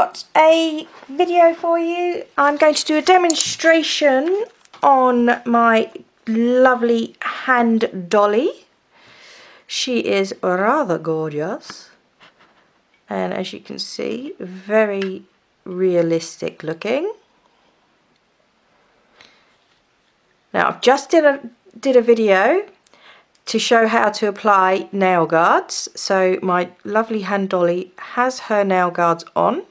got a video for you. I'm going to do a demonstration on my lovely Handolly. She is rather gorgeous, and as you can see, very realistic looking. Now I've just did a video to show how to apply nail guards. So my lovely Handolly has her nail guards on,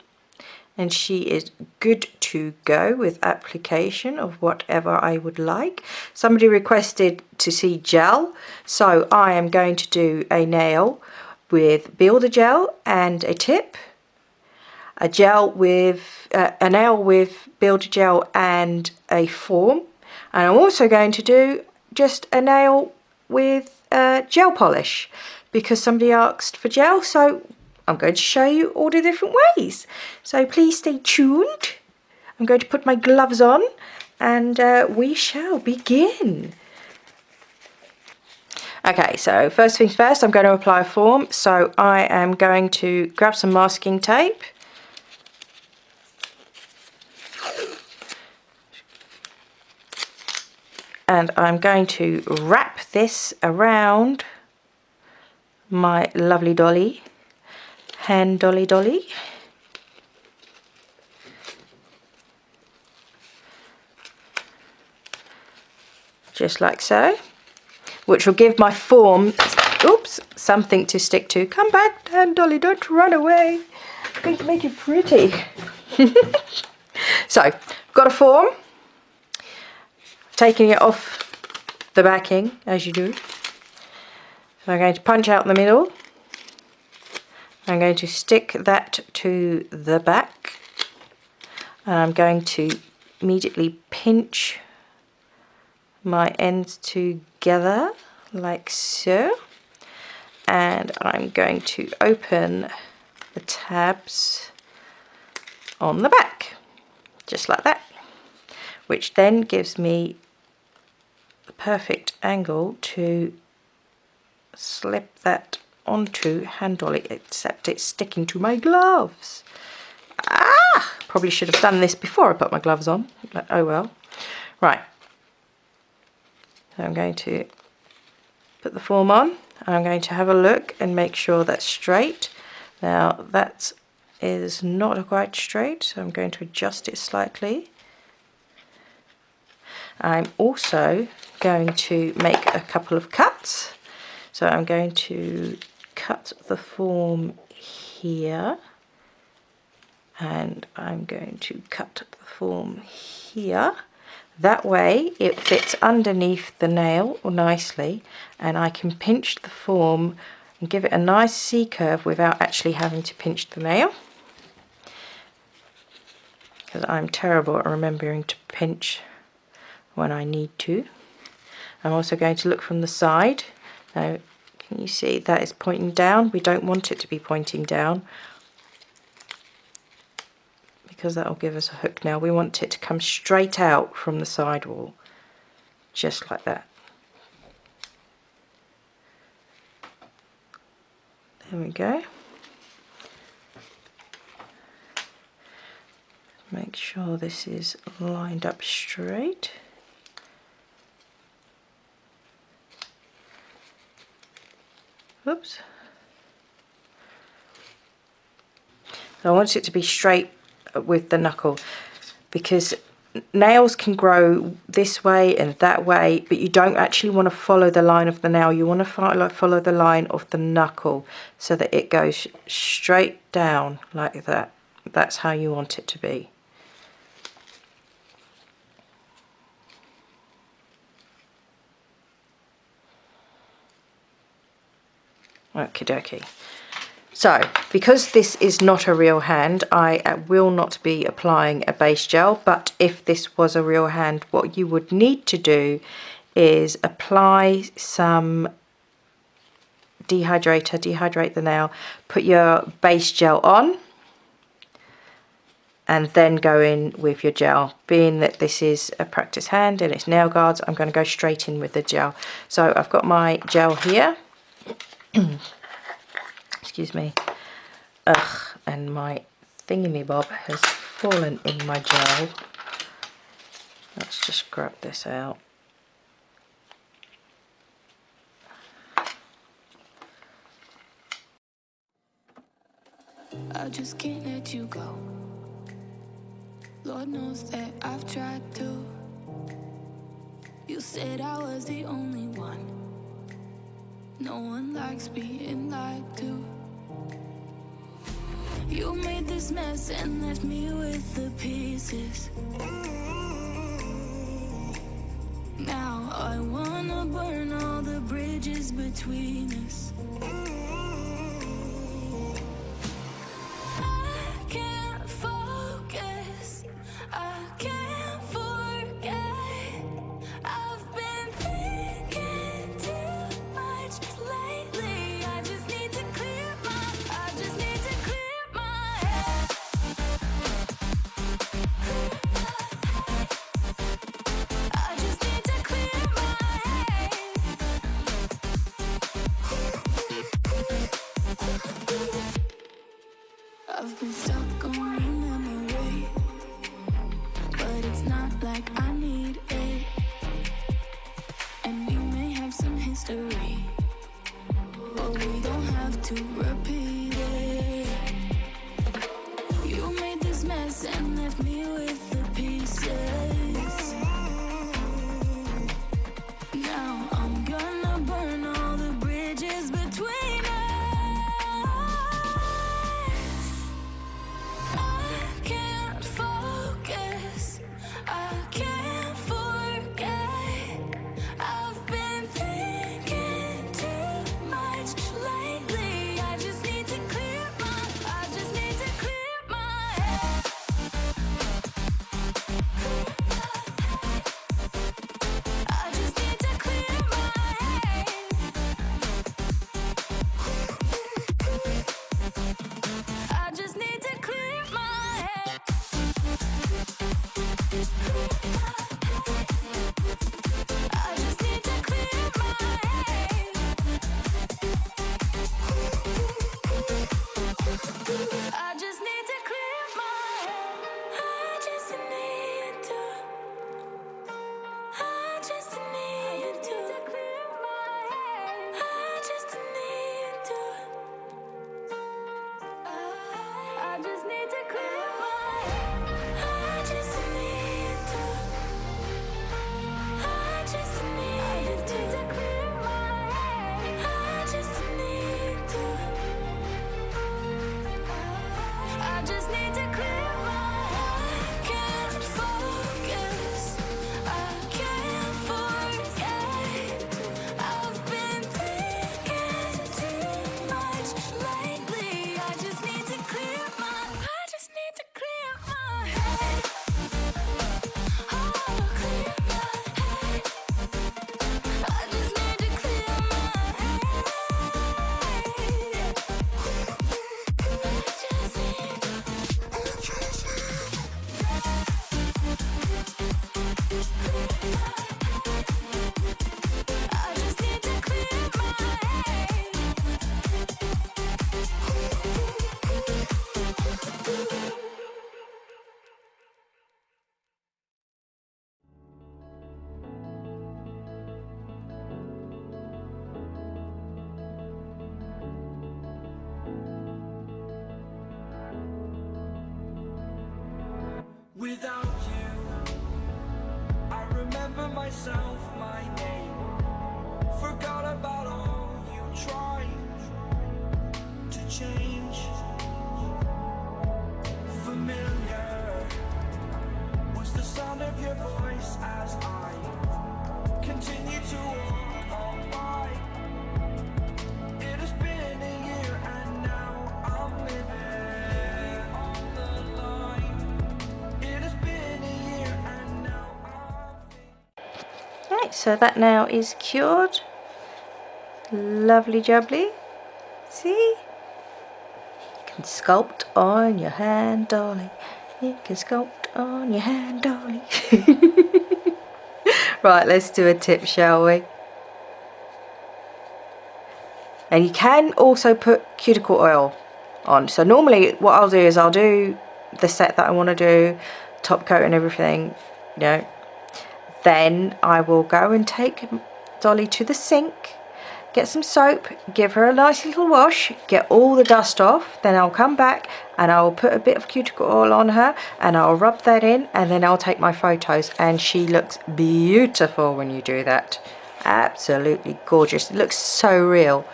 and she is good to go with application of whatever I would like. Somebody requested to see gel, so I am going to do a nail with builder gel and a tip, a nail with builder gel and a form, and I'm also going to do just a nail with gel polish because somebody asked for gel, so I'm going to show you all the different ways. So please stay tuned. I'm going to put my gloves on and we shall begin. Okay, so first things first, I'm going to apply a form. So I am going to grab some masking tape. And I'm going to wrap this around my lovely dolly, Handolly. Just like so, which will give my form, oops, something to stick to. Come back, Handolly, don't run away. I'm going to make it pretty. So, I've got a form. Taking it off the backing, as you do. So I'm going to punch out the middle. I'm going to stick that to the back. And I'm going to immediately pinch my ends together, like so. And I'm going to open the tabs on the back, just like that. Which then gives me the perfect angle to slip that onto Handolly, except it's sticking to my gloves. Probably should have done this before I put my gloves on, but oh well. Right, so I'm going to put the form on. I'm going to have a look and make sure that's straight. Now that is not quite straight, so I'm going to adjust it slightly. I'm also going to make a couple of cuts. So I'm going to cut the form here, and I'm going to cut the form here. That way it fits underneath the nail nicely, and I can pinch the form and give it a nice C-curve without actually having to pinch the nail, because I'm terrible at remembering to pinch when I need to. I'm also going to look from the side. Now, can you see that is pointing down? We don't want it to be pointing down because that will give us a hook nail. We want it to come straight out from the side wall, just like that. There we go. Make sure this is lined up straight. Oops. So I want it to be straight with the knuckle, because nails can grow this way and that way, but you don't actually want to follow the line of the nail. You want to follow the line of the knuckle so that it goes straight down like that. That's how you want it to be. Okie dokie. So, because this is not a real hand, I will not be applying a base gel, but if this was a real hand, what you would need to do is apply some dehydrate the nail, put your base gel on, and then go in with your gel. Being that this is a practice hand and it's nail guards, I'm going to go straight in with the gel. So I've got my gel here. Excuse me. And my thingamabob has fallen in my gel. Let's just grab this out. I just can't let you go. Lord knows that I've tried to. You said I was the only one. No one likes being lied to. You made this mess and left me with the pieces. Now I wanna burn all the bridges between us. I can't focus, I can't forget. I've been thinking too much lately. I just need to clear my head. I just need to clear my head. I've been stuck on your memory, but it's not like I need it. And we may have some history, but we don't have to repeat it. You made this mess and left me with the pieces. Now I'm gonna burn all the bridges between us. I can't focus, I can't forget. I've been thinking too much lately. I just need to clear my head. I just need to clear my head. I just need to clear my head. I just need to clear my head. I just need to clear my head. I just need to. I just need to clear my head. I just need to. I just need to clear my head. I just need to. I just need to clear my head. I just need to. I just need to clear my head. I can't focus, I can't forget. I've been thinking too much lately. I just need to clear my head. Oh, clear my head. I just need to clear my head. I just need to clear my head. Without you, I remember myself, my name. Forgot about all you tried to change. Familiar was the sound of your voice as I continue to walk on by. It has been a year and now I'm living on the line. It has been a year and now I'm Right, so that now is cured. Lovely jubbly. See? You can sculpt on your Handolly. You can sculpt on your Handolly. Right, let's do a tip, shall we? And you can also put cuticle oil on. So normally what I'll do is I'll do the set that I want to do, top coat and everything, you know. Then I will go and take Dolly to the sink, get some soap, give her a nice little wash, get all the dust off. Then I'll come back and I'll put a bit of cuticle oil on her and I'll rub that in, and then I'll take my photos, and she looks beautiful when you do that. Absolutely gorgeous. It looks so real.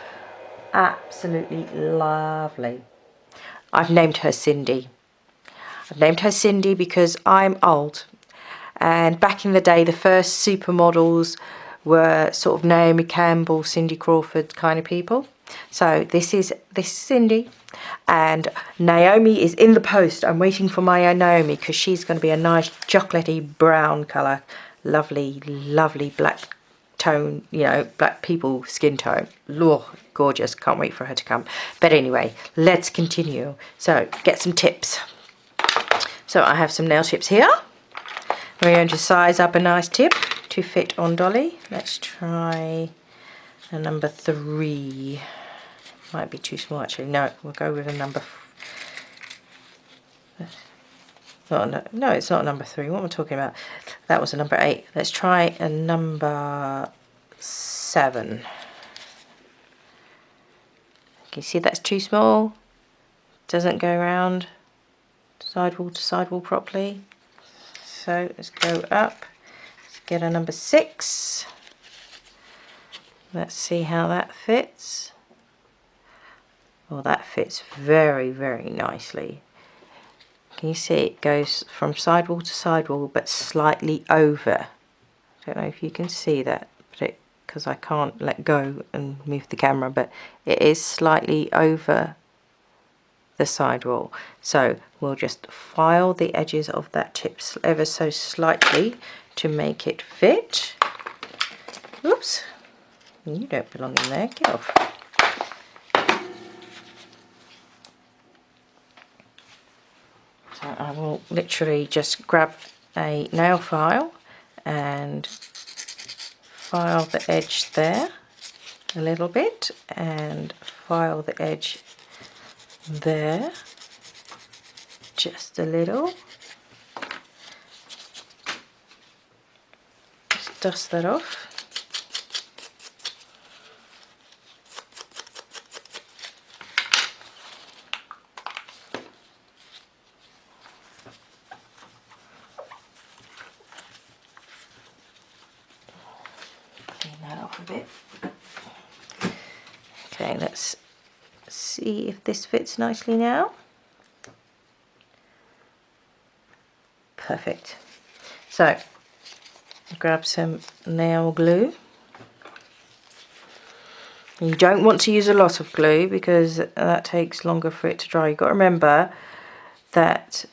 Absolutely lovely. I've named her Cindy. I've named her Cindy because I'm old. And back in the day, the first supermodels were sort of Naomi Campbell, Cindy Crawford kind of people. So this is Cindy, and Naomi is in the post. I'm waiting for my Naomi because she's going to be a nice chocolatey brown colour, lovely, lovely black tone, you know, black people skin tone. Oh, gorgeous! Can't wait for her to come. But anyway, let's continue. So get some tips. So I have some nail tips here. We're going to size up a nice tip to fit on Dolly. Let's try a number 3. Might be too small actually. No, we'll go with a number. No, it's not a number 3. What am I talking about? That was a number 8. Let's try a number 7. Can you see that's too small? Doesn't go around sidewall to sidewall properly. So let's go up, let's get a number 6. Let's see how that fits. Well, that fits very, very nicely. Can you see it goes from sidewall to sidewall, but slightly over? I don't know if you can see that, but because I can't let go and move the camera, but it is slightly over the sidewall. So we'll just file the edges of that tip ever so slightly to make it fit. Oops, you don't belong in there, get off. So I will literally just grab a nail file and file the edge there a little bit, and file the edge there just a little. Just dust that off. Clean that off a bit. Okay, let's see if this fits nicely now. Perfect. So grab some nail glue. You don't want to use a lot of glue because that takes longer for it to dry. You've got to remember that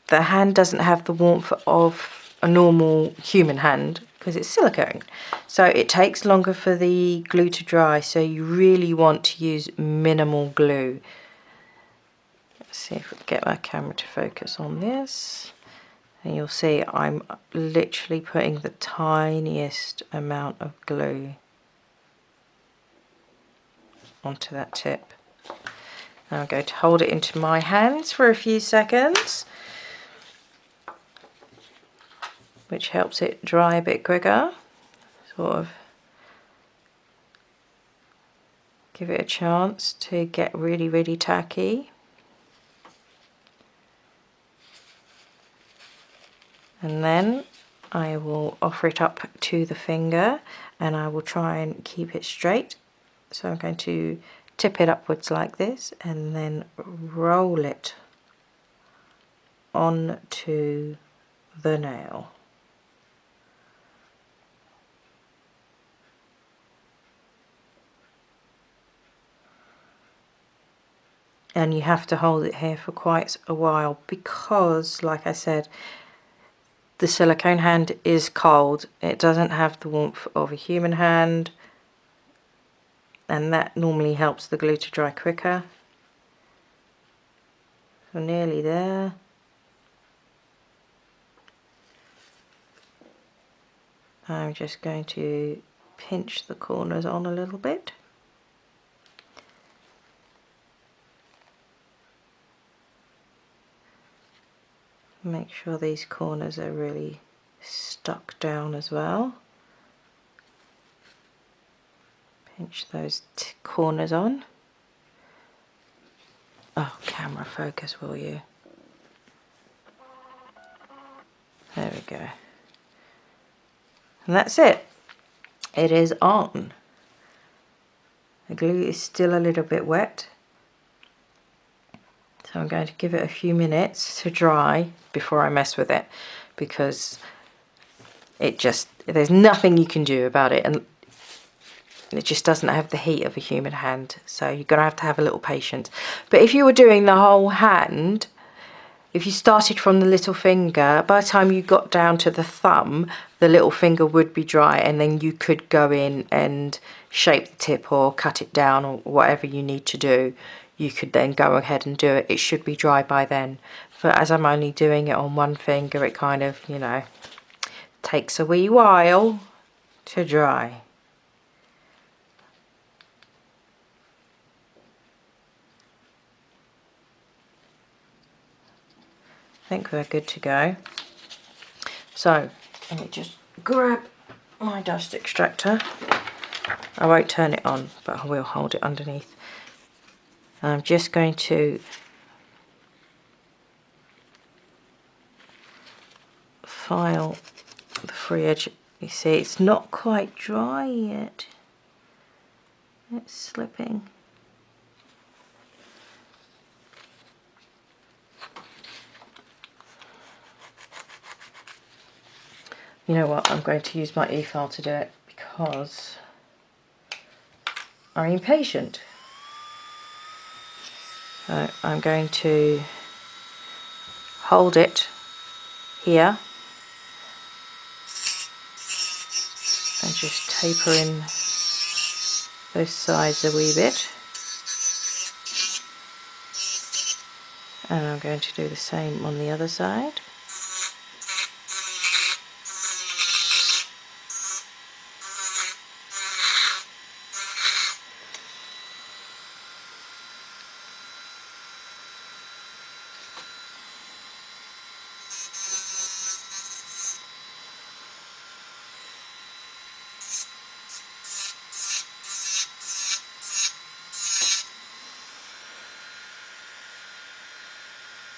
the hand doesn't have the warmth of a normal human hand because it's silicone. So it takes longer for the glue to dry, so you really want to use minimal glue. Let's see if we can get my camera to focus on this. And you'll see I'm literally putting the tiniest amount of glue onto that tip. Now I'm going to hold it into my hands for a few seconds, which helps it dry a bit quicker. Sort of give it a chance to get really, really tacky. And then I will offer it up to the finger and I will try and keep it straight. So I'm going to tip it upwards like this and then roll it onto the nail. And you have to hold it here for quite a while because, like I said, the silicone hand is cold. It doesn't have the warmth of a human hand, and that normally helps the glue to dry quicker. So nearly there. I'm just going to pinch the corners on a little bit. Make sure these corners are really stuck down as well. Pinch those corners on. Oh, camera focus, will you? There we go. And that's it. It is on. The glue is still a little bit wet. So I'm going to give it a few minutes to dry before I mess with it, because there's nothing you can do about it, and it just doesn't have the heat of a human hand. So you're going to have a little patience. But if you were doing the whole hand, if you started from the little finger, by the time you got down to the thumb, the little finger would be dry, and then you could go in and shape the tip or cut it down or whatever you need to do. You could then go ahead and do it. It should be dry by then. But as I'm only doing it on one finger, it kind of, you know, takes a wee while to dry. I think we're good to go. So let me just grab my dust extractor. I won't turn it on, but I will hold it underneath. And I'm just going to file the free edge. You see, it's not quite dry yet. It's slipping. You know what, I'm going to use my e-file to do it because I'm impatient. So I'm going to hold it here and just taper in those sides a wee bit. And I'm going to do the same on the other side.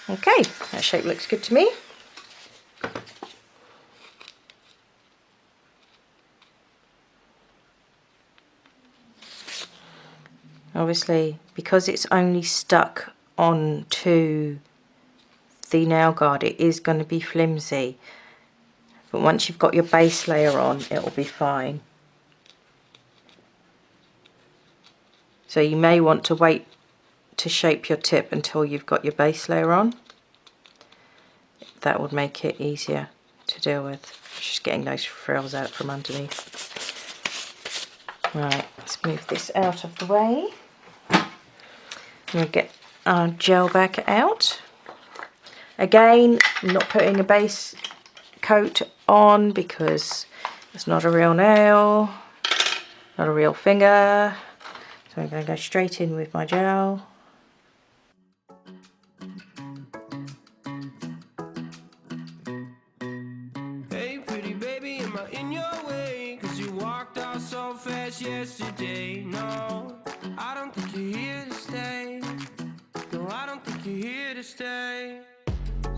Okay, that shape looks good to me. Obviously, because it's only stuck onto the nail guard, it is going to be flimsy. But once you've got your base layer on, it will be fine. So you may want to wait to shape your tip until you've got your base layer on. That would make it easier to deal with. Just getting those frills out from underneath. Right, let's move this out of the way. We'll get our gel back out. Again, I'm not putting a base coat on because it's not a real nail, not a real finger. So I'm going to go straight in with my gel. Hey pretty baby, am I in your way? Cause you walked out so fast yesterday. No, I don't think you're here to stay. No, I don't think you're here to stay.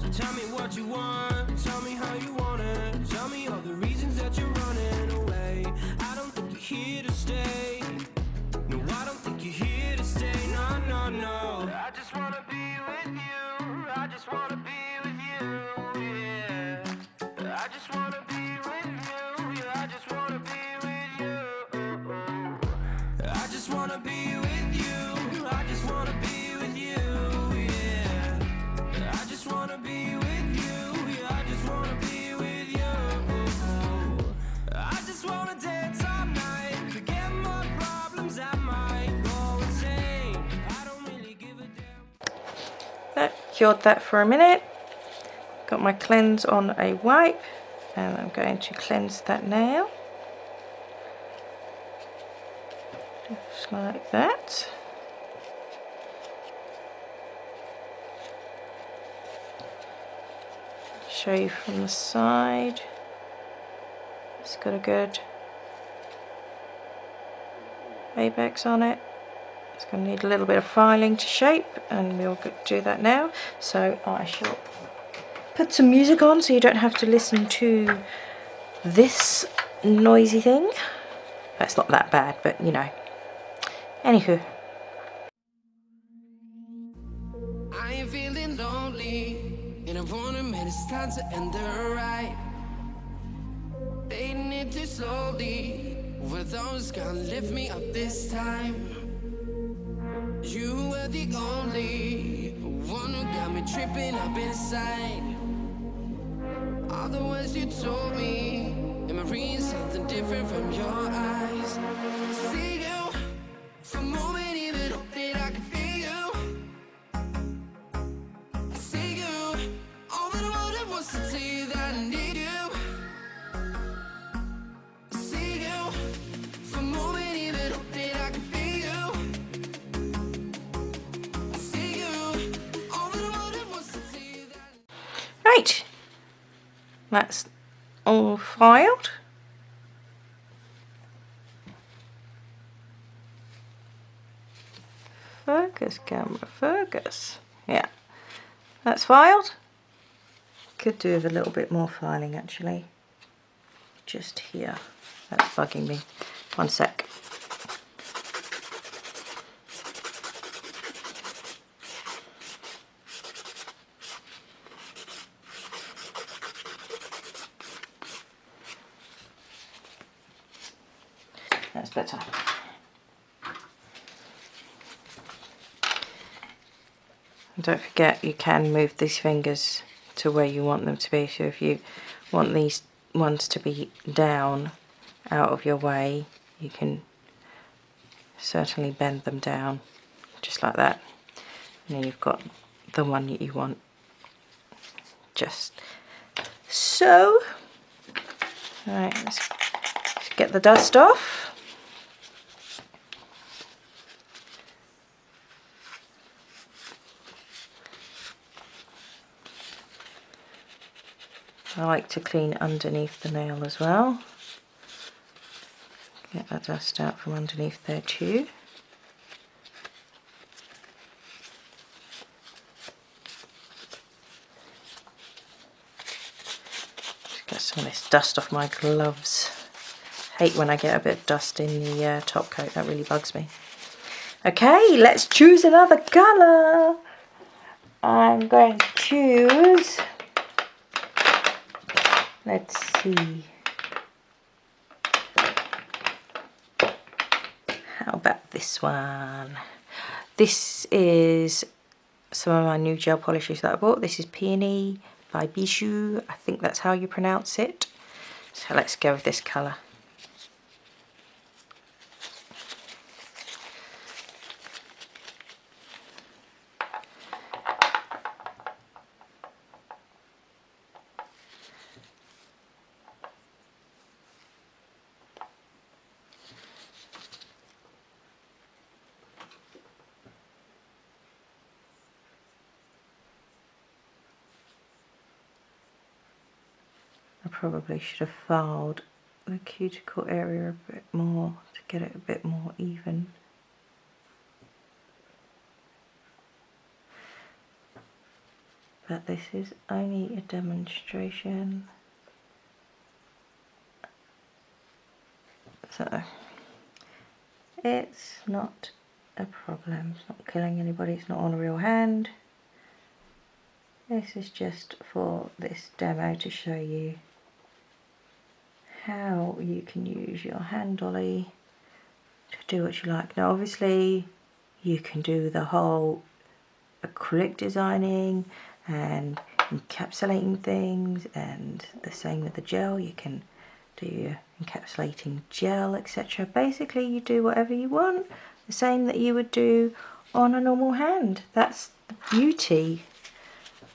So tell me what you want, tell me how you want it. Tell me all the reasons that you're running away. I don't think you're here to stay. No, I don't think you're here to stay. No, no, no. I just wanna be with you. I just wanna be with you, yeah. I just wanna be with you. Yeah, I just wanna be with you. I just wanna be with you. I just wanna be with you, yeah. I just wanna be with you. Yeah, I just wanna be with you. I just wanna dance all night. Forget my problems, I might go insane. I don't really give a damn. That cured that for a minute. Got my cleanse on a wipe, and I'm going to cleanse that nail. Just like that. show you from the side. It's got a good apex on it. It's going to need a little bit of filing to shape, and we'll do that now. So I shall put some music on so you don't have to listen to this noisy thing. That's not that bad, but you know. Anywho. I ain't feeling lonely, and I want a minute, it's time to end the ride. Fading it too slowly, with those gonna lift me up this time. You were the only one who got me tripping up inside. All the words you told me, am I reading something different from your eyes? See you for a moment, even hope that I can feel you. See you, all that I wanted was to tell you that I need you. See you for a moment, even hope that I can feel you. See you, all that I wanted was to tell you that. Right. That's all filed. Focus, camera, focus. Yeah, that's filed. Could do with a little bit more filing actually. Just here. That's bugging me. One sec. That's better. And don't forget, you can move these fingers to where you want them to be. So if you want these ones to be down out of your way, you can certainly bend them down just like that. And then you've got the one that you want. Just so. Alright, let's get the dust off. I like to clean underneath the nail as well. Get that dust out from underneath there too. Just get some of this dust off my gloves. Hate when I get a bit of dust in the top coat, that really bugs me. Okay, let's choose another colour. I'm going to choose, let's see, how about this one? This is some of my new gel polishes that I bought. This is Peony by Bisou. I think that's how you pronounce it. So let's go with this colour. I probably should have filed the cuticle area a bit more to get it a bit more even. But this is only a demonstration. So it's not a problem. It's not killing anybody. It's not on a real hand. This is just for this demo to show you how you can use your Handolly to do what you like. Now obviously you can do the whole acrylic designing and encapsulating things, and the same with the gel. You can do encapsulating gel, etc. Basically you do whatever you want, the same that you would do on a normal hand. That's the beauty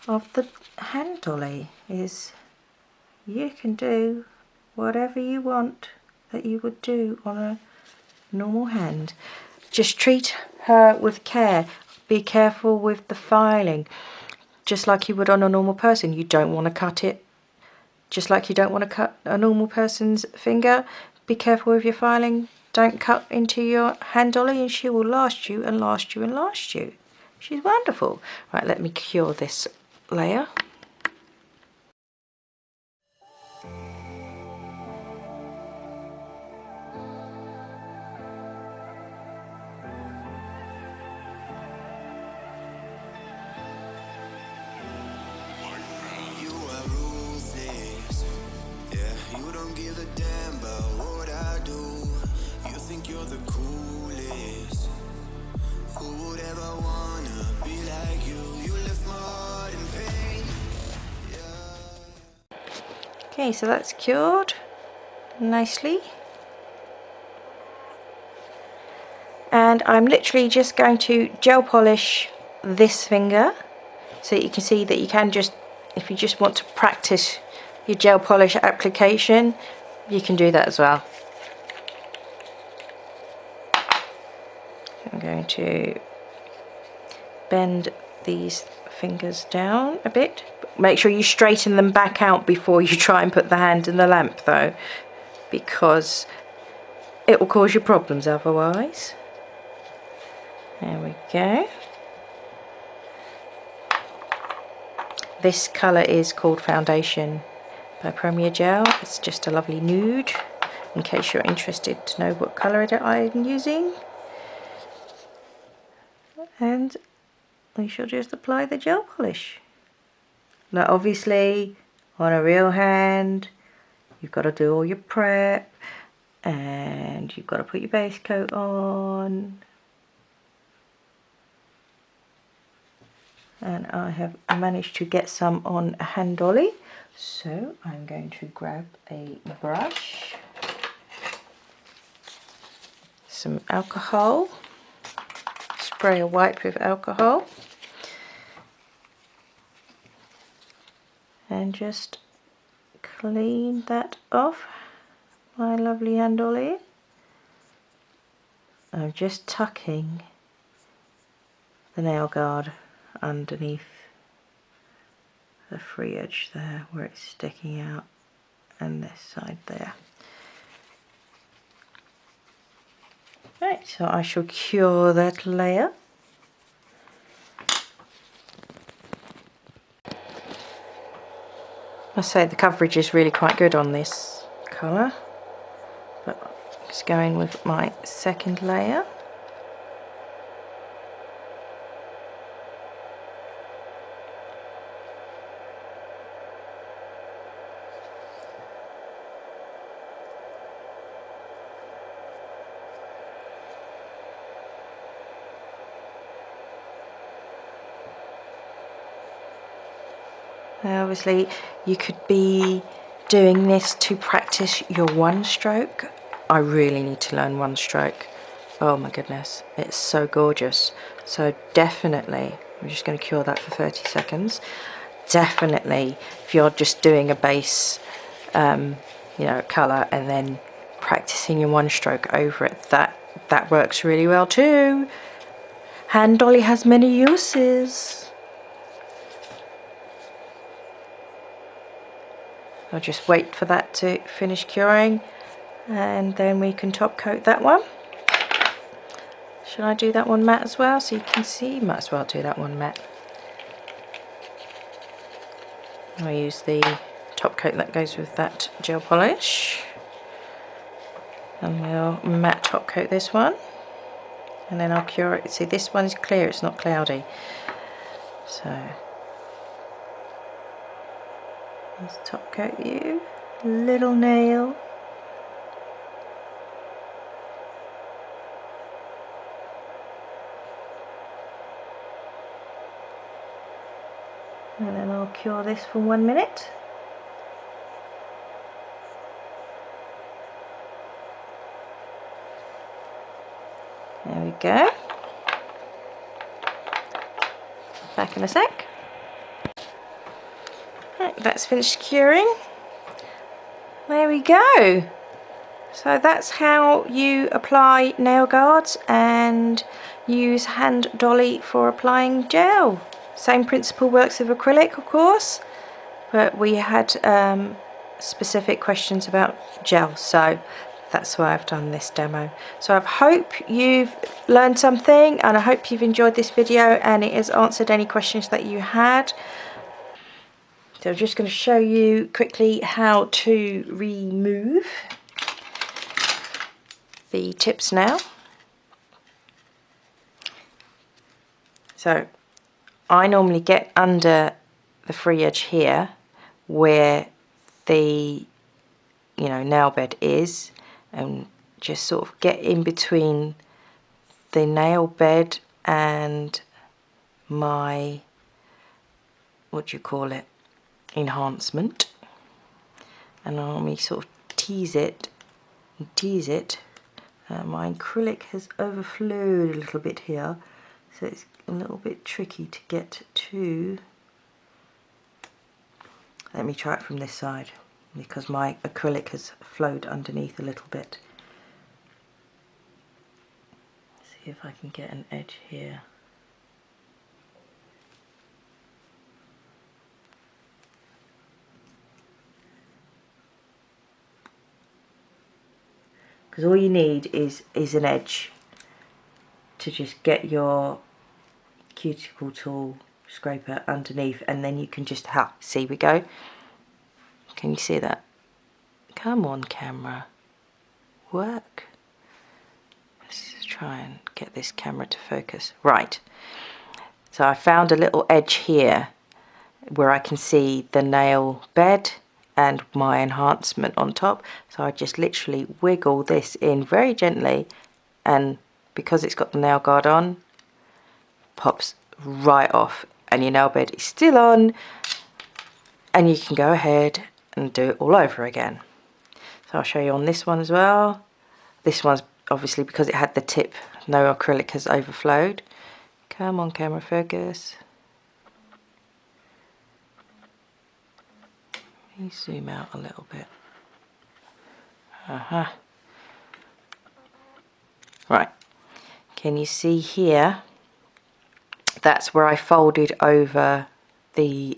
of the Handolly, is you can do whatever you want that you would do on a normal hand. Just treat her with care. Be careful with the filing. just like you would on a normal person. You don't want to cut it just like you don't want to cut a normal person's finger. Be careful with your filing. Don't cut into your Handolly and she will last you and last you and last you. She's wonderful. Right, let me cure this layer. Okay, so that's cured nicely. And I'm literally just going to gel polish this finger so that you can see that you can just, if you just want to practice your gel polish application, you can do that as well. I'm going to bend these fingers down a bit. Make sure you straighten them back out before you try and put the hand in the lamp though, because it will cause you problems otherwise. There we go. This colour is called Foundation by Premier Gel. It's just a lovely nude, in case you're interested to know what colour I'm using. And we shall just apply the gel polish. Now obviously on a real hand you've got to do all your prep and you've got to put your base coat on, and I have managed to get some on a Handolly, so I'm going to grab a brush, some alcohol, spray a wipe with alcohol, and just clean that off my lovely Handolly. I'm just tucking the nail guard underneath the free edge there where it's sticking out, and this side there. Right, so I shall cure that layer. I say the coverage is really quite good on this colour, but I'm just going with my second layer. Now obviously you could be doing this to practice your one stroke. I really need to learn one stroke. Oh my goodness, it's so gorgeous. So definitely, I'm just going to cure that for 30 seconds. Definitely, if you're just doing a base, you know, colour and then practicing your one stroke over it, that works really well too. Handolly has many uses. I'll just wait for that to finish curing and then we can top coat that one. Should I do that one matte as well so you can see? Might as well do that one matte. I'll use the top coat that goes with that gel polish. And we'll matte top coat this one. And then I'll cure it. See, this one is clear, it's not cloudy. So let's top coat you, little nail. And then I'll cure this for 1 minute. There we go. Back in a sec. Right, that's finished curing. There we go. So that's how you apply nail guards and use Handolly for applying gel. Same principle works with acrylic, of course, but we had specific questions about gel, so that's why I've done this demo. So I hope you've learned something, and I hope you've enjoyed this video and it has answered any questions that you had. So I'm just going to show you quickly how to remove the tips now. So I normally get under the free edge here where the nail bed is, and just sort of get in between the nail bed and my, what do you call it, enhancement, and I normally sort of tease it. My acrylic has overflowed a little bit here, so it's a little bit tricky to get to. Let me try it from this side, because my acrylic has flowed underneath a little bit. See if I can get an edge here. Because all you need is an edge to just get your cuticle tool scraper underneath, and then you can just see we go. Can you see that? Come on, camera, work. Let's just try and get this camera to focus. Right, so I found a little edge here where I can see the nail bed and my enhancement on top, so I just literally wiggle this in very gently, and because it's got the nail guard on, pops right off, and your nail bed is still on, and you can go ahead and do it all over again. So I'll show you on this one as well. This one's obviously, because it had the tip, no acrylic has overflowed. Come on, camera, focus. Let me zoom out a little bit. Right, can you see here? That's where I folded over the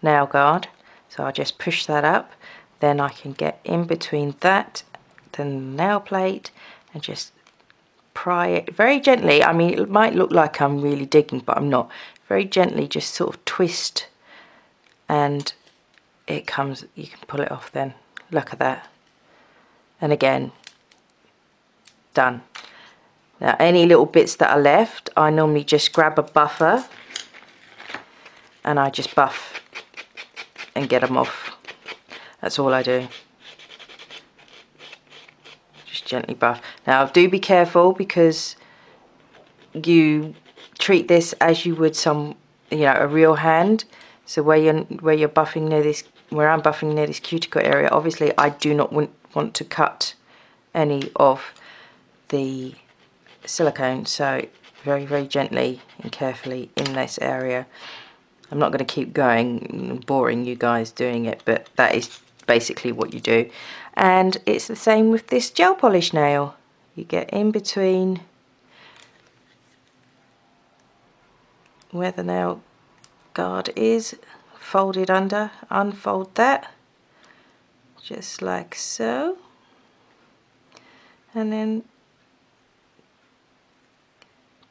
nail guard. So I just push that up, then I can get in between that, the nail plate, and just pry it very gently. I mean, it might look like I'm really digging, but I'm not. Very gently, just sort of twist, and it comes, you can pull it off then. Look at that. And again, done. Now any little bits that are left, I normally just grab a buffer and I just buff and get them off. That's all I do. Just gently buff. Now do be careful, because you treat this as you would a real hand. So where you're buffing near this, where I'm buffing near this cuticle area, obviously I do not want to cut any of the silicone, so very, very gently and carefully in this area. I'm not going to keep going, boring you guys doing it, but that is basically what you do. And it's the same with this gel polish nail. You get in between where the nail guard is, fold it under, unfold that, just like so, and then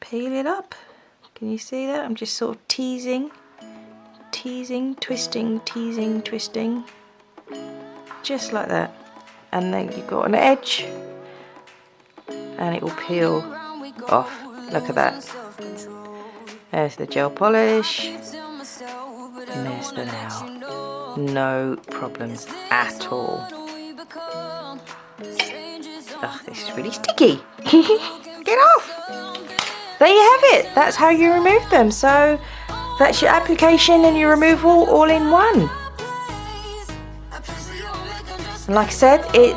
peel it up. Can you see that? I'm just sort of teasing, twisting, teasing, twisting, just like that. And then you've got an edge, and it will peel off. Look at that. There's the gel polish, and there's the nail. No problems at all. Ugh, this is really sticky. Get off! There you have it. That's how you remove them. So that's your application and your removal all in one. And like I said, it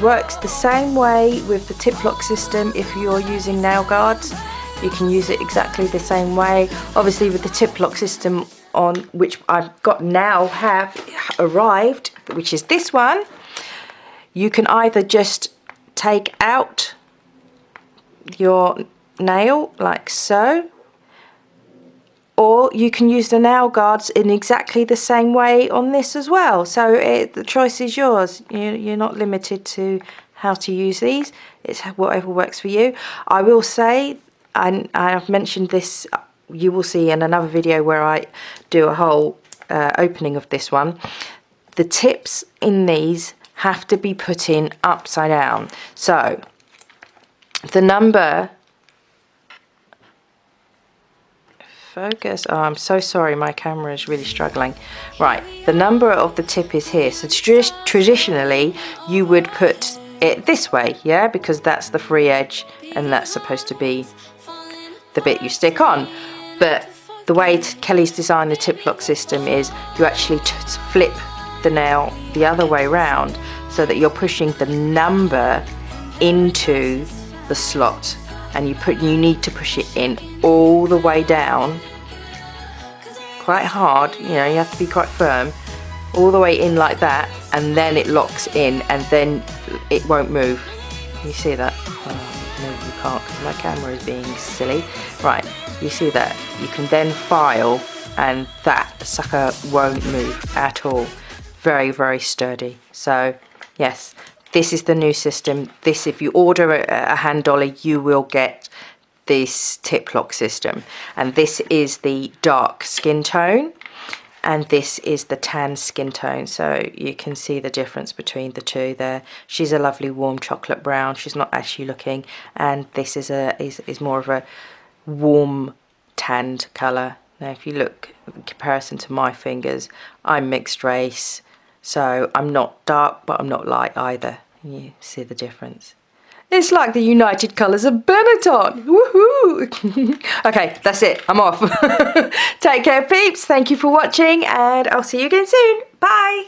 works the same way with the tip lock system. If you're using nail guards, you can use it exactly the same way. Obviously with the tip lock system on, which I've got now have arrived, which is this one, you can either just take out your nail like so, or you can use the nail guards in exactly the same way on this as well. So the choice is yours. You're not limited to how to use these. It's whatever works for you. I will say, and I've mentioned this, you will see in another video where I do a whole opening of this one. The tips in these have to be put in upside down. So the number, focus, oh, I'm so sorry, my camera is really struggling. Right, the number of the tip is here. So traditionally you would put it this way, yeah, because that's the free edge and that's supposed to be the bit you stick on. But the way Kelly's designed the tip lock system is you actually flip the nail the other way round so that you're pushing the number into the slot, and you need to push it in all the way down quite hard, you know, you have to be quite firm, all the way in like that, and then it locks in and then it won't move. You see that? Oh, no, you can't because my camera is being silly. Right, you see that? You can then file and that sucker won't move at all. Very, very sturdy. So yes, this is the new system. This, if you order a Handolly, you will get this tip lock system. And this is the dark skin tone, and this is the tan skin tone. So you can see the difference between the two there. She's a lovely warm chocolate brown. She's not actually looking, and this is is more of a warm tanned colour. Now, if you look in comparison to my fingers, I'm mixed race. So I'm not dark, but I'm not light either. You see the difference. It's like the United Colours of Benetton. Woohoo! Okay, that's it. I'm off. Take care, peeps. Thank you for watching, and I'll see you again soon. Bye.